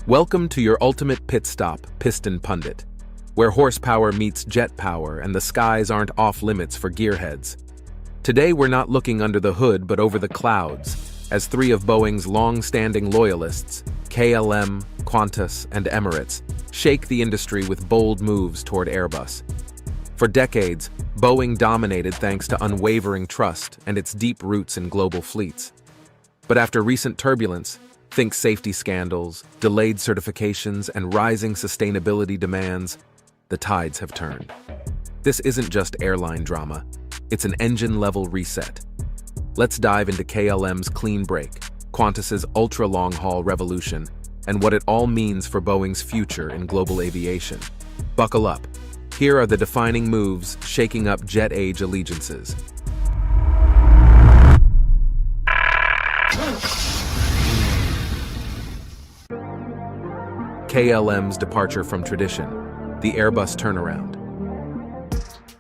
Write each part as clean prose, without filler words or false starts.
Welcome to your ultimate pit stop, Piston Pundit, where horsepower meets jet power and the skies aren't off limits for gearheads. Today we're not looking under the hood but over the clouds, as three of Boeing's long-standing loyalists, KLM, Qantas, and Emirates, shake the industry with bold moves toward Airbus. For decades, Boeing dominated thanks to unwavering trust and its deep roots in global fleets. But after recent turbulence, think safety scandals, delayed certifications, and rising sustainability demands, the tides have turned. This isn't just airline drama, it's an engine-level reset. Let's dive into KLM's clean break, Qantas's ultra-long-haul revolution, and what it all means for Boeing's future in global aviation. Buckle up. Here are the defining moves shaking up jet-age allegiances. KLM's departure from tradition, the Airbus turnaround.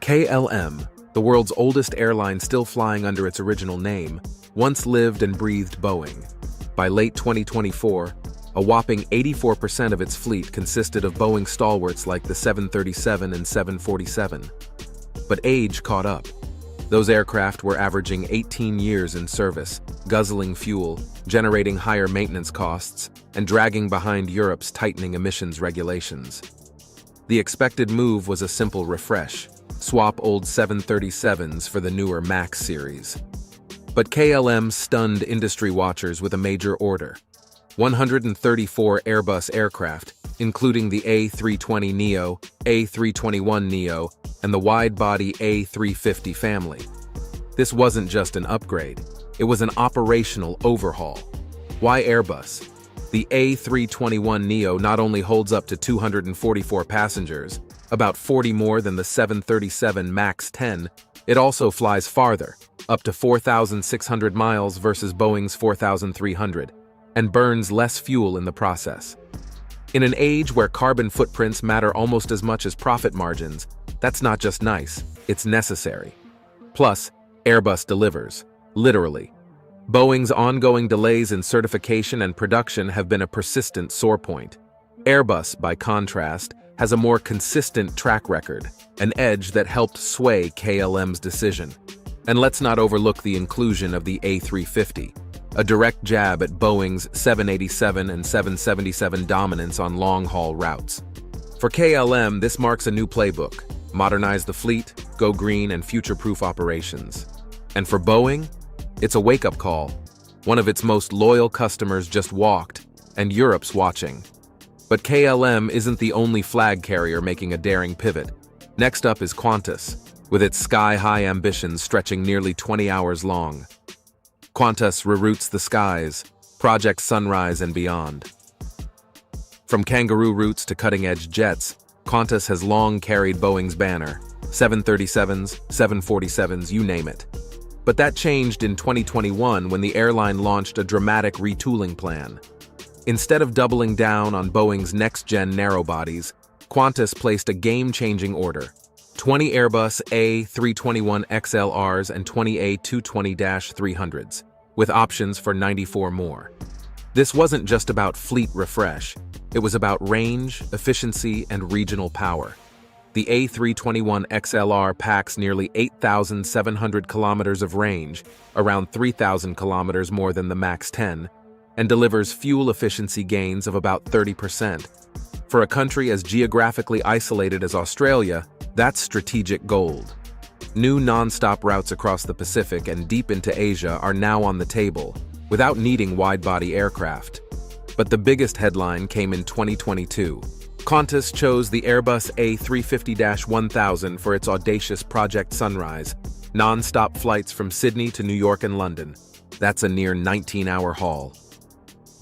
KLM, the world's oldest airline still flying under its original name, once lived and breathed Boeing. By late 2024, a whopping 84% of its fleet consisted of Boeing stalwarts like the 737 and 747. But age caught up. Those aircraft were averaging 18 years in service, guzzling fuel, generating higher maintenance costs, and dragging behind Europe's tightening emissions regulations. The expected move was a simple refresh: swap old 737s for the newer MAX series. But KLM stunned industry watchers with a major order: 134 Airbus aircraft, including the A320neo, A321neo, and the wide-body A350 family. This wasn't just an upgrade, it was an operational overhaul. Why Airbus? The A321neo not only holds up to 244 passengers, about 40 more than the 737 MAX 10, it also flies farther, up to 4,600 miles versus Boeing's 4,300, and burns less fuel in the process. In an age where carbon footprints matter almost as much as profit margins, that's not just nice, it's necessary. Plus, Airbus delivers, literally. Boeing's ongoing delays in certification and production have been a persistent sore point. Airbus, by contrast, has a more consistent track record, an edge that helped sway KLM's decision. And let's not overlook the inclusion of the A350, a direct jab at Boeing's 787 and 777 dominance on long-haul routes. For KLM, this marks a new playbook: modernize the fleet, go green, and future-proof operations. And for Boeing, it's a wake-up call. One of its most loyal customers just walked, and Europe's watching. But KLM isn't the only flag carrier making a daring pivot. Next up is Qantas, with its sky-high ambitions stretching nearly 20 hours long. Qantas reroutes the skies, Project Sunrise and beyond. From kangaroo routes to cutting-edge jets, Qantas has long carried Boeing's banner: 737s, 747s, you name it. But that changed in 2021 when the airline launched a dramatic retooling plan. Instead of doubling down on Boeing's next-gen narrowbodies, Qantas placed a game-changing order: 20 Airbus A321XLRs and 20 A220-300s, with options for 94 more. This wasn't just about fleet refresh, it was about range, efficiency, and regional power. The A321XLR packs nearly 8,700 kilometers of range, around 3,000 kilometers more than the MAX 10, and delivers fuel efficiency gains of about 30%. For a country as geographically isolated as Australia, that's strategic gold. New non-stop routes across the Pacific and deep into Asia are now on the table, without needing wide-body aircraft. But the biggest headline came in 2022. Qantas chose the Airbus A350-1000 for its audacious Project Sunrise, non-stop flights from Sydney to New York and London. That's a near 19-hour haul.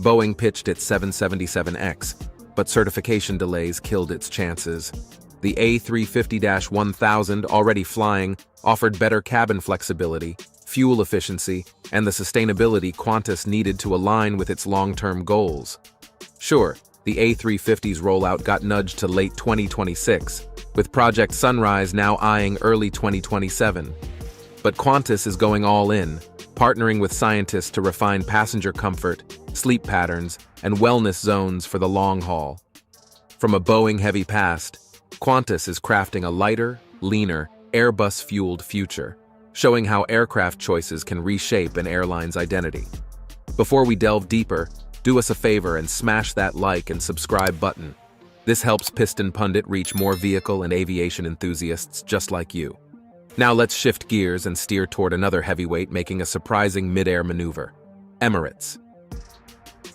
Boeing pitched its 777X, but certification delays killed its chances. The A350-1000, already flying, offered better cabin flexibility, fuel efficiency, and the sustainability Qantas needed to align with its long-term goals. Sure, the A350's rollout got nudged to late 2026, with Project Sunrise now eyeing early 2027. But Qantas is going all in, partnering with scientists to refine passenger comfort, sleep patterns, and wellness zones for the long haul. From a Boeing-heavy past, Qantas is crafting a lighter, leaner, Airbus-fueled future, showing how aircraft choices can reshape an airline's identity. Before we delve deeper, do us a favor and smash that like and subscribe button. This helps Piston Pundit reach more vehicle and aviation enthusiasts just like you. Now let's shift gears and steer toward another heavyweight making a surprising mid-air maneuver. Emirates.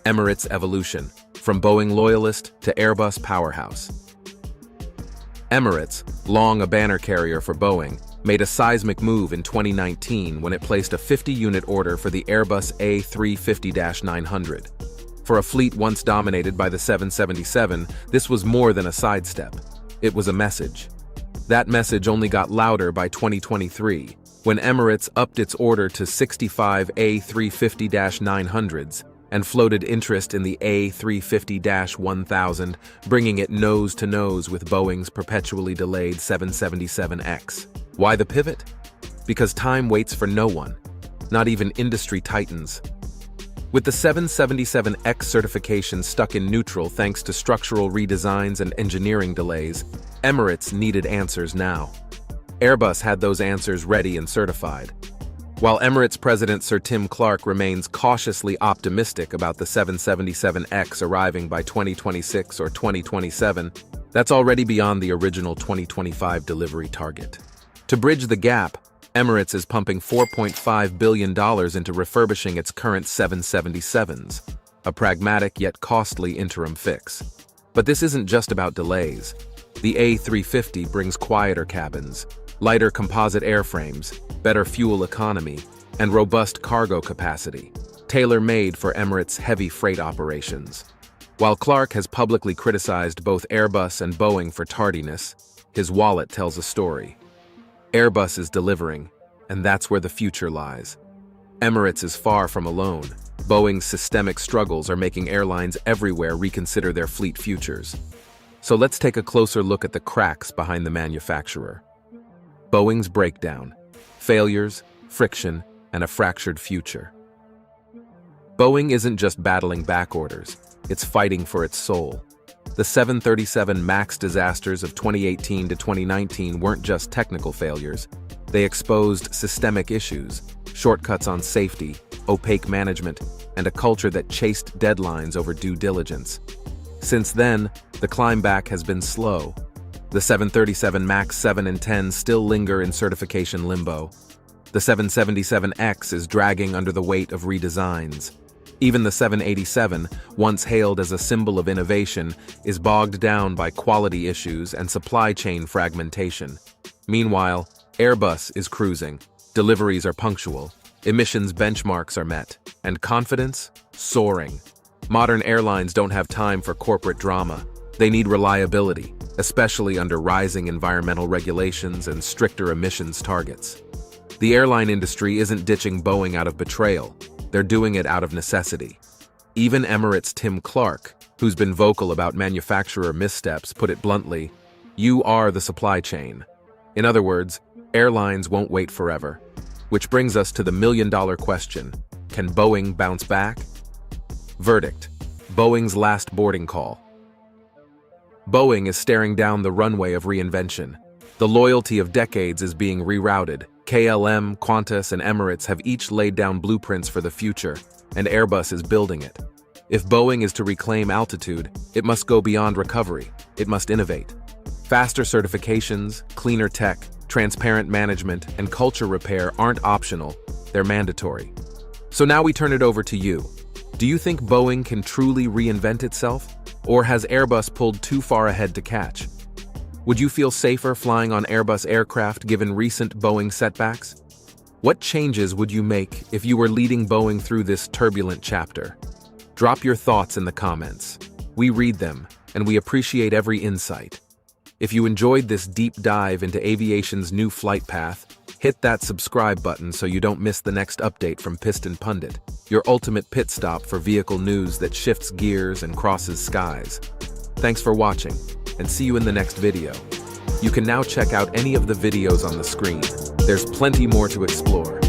Emirates evolution, from Boeing Loyalist to Airbus Powerhouse. Emirates, long a banner carrier for Boeing, made a seismic move in 2019 when it placed a 50-unit order for the Airbus A350-900. For a fleet once dominated by the 777, this was more than a sidestep. It was a message. That message only got louder by 2023, when Emirates upped its order to 65 A350-900s and floated interest in the A350-1000, bringing it nose-to-nose with Boeing's perpetually delayed 777X. Why the pivot? Because time waits for no one, not even industry titans. With the 777X certification stuck in neutral thanks to structural redesigns and engineering delays, Emirates needed answers now. Airbus had those answers ready and certified. While Emirates President Sir Tim Clark remains cautiously optimistic about the 777X arriving by 2026 or 2027, that's already beyond the original 2025 delivery target. To bridge the gap, Emirates is pumping $4.5 billion into refurbishing its current 777s, a pragmatic yet costly interim fix. But this isn't just about delays. The A350 brings quieter cabins, lighter composite airframes, better fuel economy, and robust cargo capacity, tailor-made for Emirates' heavy freight operations. While Clark has publicly criticized both Airbus and Boeing for tardiness, his wallet tells a story. Airbus is delivering, and that's where the future lies. Emirates is far from alone. Boeing's systemic struggles are making airlines everywhere reconsider their fleet futures. So let's take a closer look at the cracks behind the manufacturer. Boeing's breakdown, failures, friction, and a fractured future. Boeing isn't just battling back orders, it's fighting for its soul. The 737 MAX disasters of 2018 to 2019 weren't just technical failures. They exposed systemic issues, shortcuts on safety, opaque management, and a culture that chased deadlines over due diligence. Since then, the climb back has been slow. The 737 MAX 7 and 10 still linger in certification limbo. The 777X is dragging under the weight of redesigns. Even the 787, once hailed as a symbol of innovation, is bogged down by quality issues and supply chain fragmentation. Meanwhile, Airbus is cruising, deliveries are punctual, emissions benchmarks are met, and confidence? Soaring. Modern airlines don't have time for corporate drama. They need reliability, especially under rising environmental regulations and stricter emissions targets. The airline industry isn't ditching Boeing out of betrayal. They're doing it out of necessity. Even Emirates' Tim Clark, who's been vocal about manufacturer missteps, put it bluntly, "You are the supply chain." In other words, airlines won't wait forever. Which brings us to the million-dollar question: can Boeing bounce back? Verdict: Boeing's last boarding call. Boeing is staring down the runway of reinvention. The loyalty of decades is being rerouted. KLM, Qantas, and Emirates have each laid down blueprints for the future, and Airbus is building it. If Boeing is to reclaim altitude, it must go beyond recovery. It must innovate. Faster certifications, cleaner tech, transparent management, and culture repair aren't optional, they're mandatory. So now we turn it over to you. Do you think Boeing can truly reinvent itself? Or has Airbus pulled too far ahead to catch? Would you feel safer flying on Airbus aircraft given recent Boeing setbacks? What changes would you make if you were leading Boeing through this turbulent chapter? Drop your thoughts in the comments. We read them, and we appreciate every insight. If you enjoyed this deep dive into aviation's new flight path, hit that subscribe button so you don't miss the next update from Piston Pundit, your ultimate pit stop for vehicle news that shifts gears and crosses skies. Thanks for watching, and see you in the next video. You can now check out any of the videos on the screen. There's plenty more to explore.